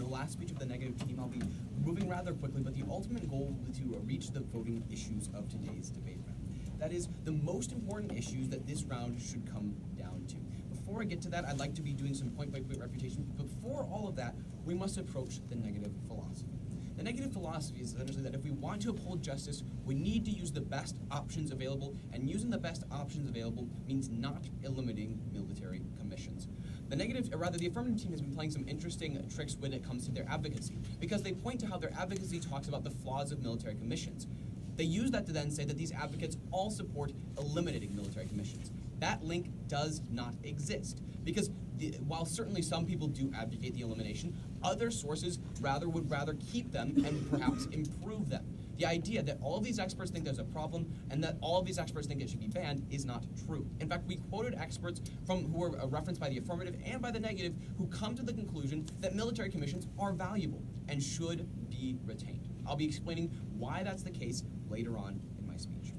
last speech of the negative team, I'll be moving rather quickly, but the ultimate goal will be to reach the voting issues of today's debate round. That is, the most important issues that this round should come down to. Before I get to that, I'd like to be doing some point-by-point refutation. But before all of that, we must approach the negative philosophy. The negative philosophy is essentially that if we want to uphold justice, we need to use the best options available, and using the best options available means not eliminating military commissions. The affirmative team has been playing some interesting tricks when it comes to their advocacy, because they point to how their advocacy talks about the flaws of military commissions. They use that to then say that these advocates all support eliminating military commissions. That link does not exist, because while certainly some people do advocate the elimination, other sources would rather keep them and perhaps improve them. The idea that all of these experts think there's a problem and that all of these experts think it should be banned is not true. In fact, we quoted experts who were referenced by the affirmative and by the negative who come to the conclusion that military commissions are valuable and should be retained. I'll be explaining why that's the case later on in my speech.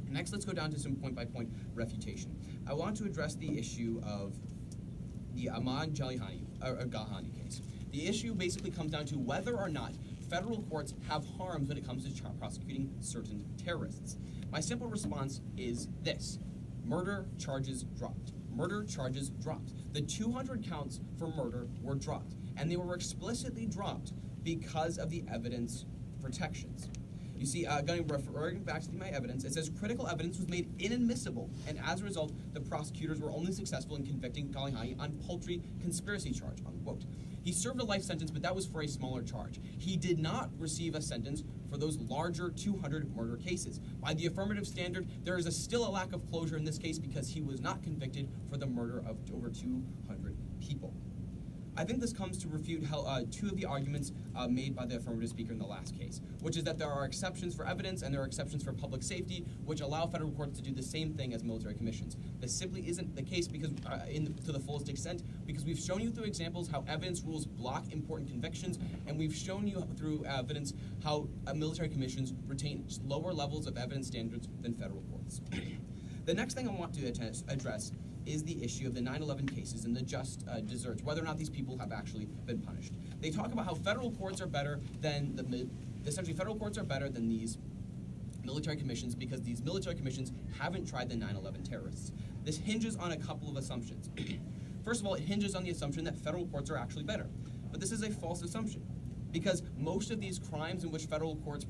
Next, let's go down to some point-by-point refutation. I want to address the issue of the Ahmad Ghahani case. The issue basically comes down to whether or not federal courts have harms when it comes to prosecuting certain terrorists. My simple response is this: murder charges dropped. Murder charges dropped. The 200 counts for murder were dropped, and they were explicitly dropped because of the evidence protections. You see, referring back to my evidence, it says critical evidence was made inadmissible, and as a result, the prosecutors were only successful in convicting Ghahani on paltry conspiracy charge, unquote. He served a life sentence, but that was for a smaller charge. He did not receive a sentence for those larger 200 murder cases. By the affirmative standard, there is still a lack of closure in this case because he was not convicted for the murder of over 200 people. I think this comes to refute two of the arguments made by the affirmative speaker in the last case, which is that there are exceptions for evidence and there are exceptions for public safety, which allow federal courts to do the same thing as military commissions. This simply isn't the case because, to the fullest extent, because we've shown you through examples how evidence rules block important convictions, and we've shown you through evidence how military commissions retain lower levels of evidence standards than federal courts. The next thing I want to address is the issue of the 9/11 cases and the just deserts, whether or not these people have actually been punished. They talk about how federal courts are better than federal courts are better than these military commissions because these military commissions haven't tried the 9/11 terrorists. This hinges on a couple of assumptions. First of all, it hinges on the assumption that federal courts are actually better. But this is a false assumption, because most of these crimes in which federal courts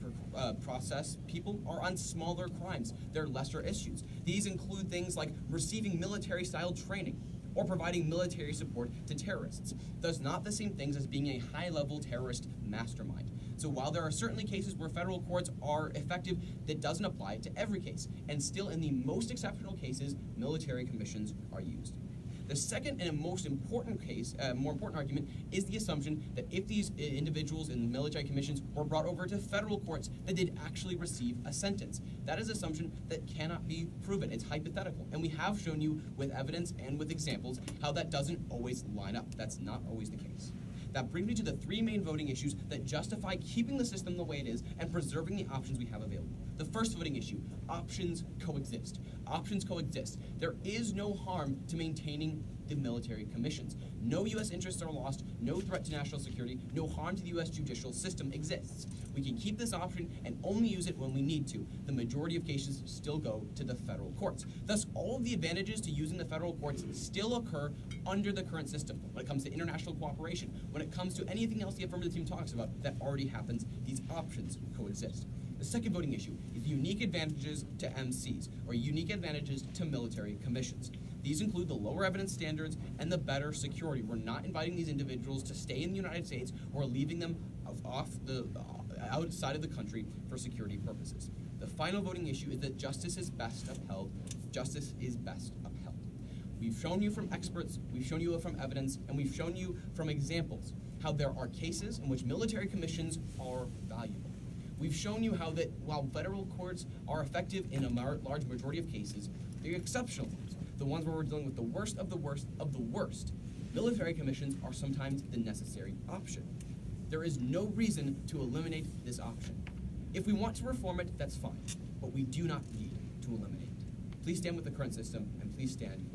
process people are on smaller crimes. They're lesser issues. These include things like receiving military-style training or providing military support to terrorists. Thus, not the same things as being a high-level terrorist mastermind. So while there are certainly cases where federal courts are effective, that doesn't apply to every case. And still, in the most exceptional cases, military commissions are used. The second and a more important argument is the assumption that if these individuals in military commissions were brought over to federal courts, that they'd actually receive a sentence. That is an assumption that cannot be proven. It's hypothetical. And we have shown you with evidence and with examples how that doesn't always line up. That's not always the case. That brings me to the three main voting issues that justify keeping the system the way it is and preserving the options we have available. The first voting issue: options coexist. Options coexist. There is no harm to maintaining the military commissions. No U.S. interests are lost, no threat to national security, no harm to the U.S. judicial system exists. We can keep this option and only use it when we need to. The majority of cases still go to the federal courts. Thus, all of the advantages to using the federal courts still occur under the current system. When it comes to international cooperation, when it comes to anything else the affirmative team talks about that already happens, these options coexist. The second voting issue is unique advantages to MCs, or unique advantages to military commissions. These include the lower evidence standards and the better security. We're not inviting these individuals to stay in the United States or leaving them outside of the country for security purposes. The final voting issue is that justice is best upheld. Justice is best upheld. We've shown you from experts, we've shown you from evidence, and we've shown you from examples how there are cases in which military commissions are valuable. We've shown you how that while federal courts are effective in a large majority of cases, they're exceptional ones, the ones where we're dealing with the worst of the worst of the worst. Military commissions are sometimes the necessary option. There is no reason to eliminate this option. If we want to reform it, that's fine, but we do not need to eliminate it. Please stand with the current system, and please stand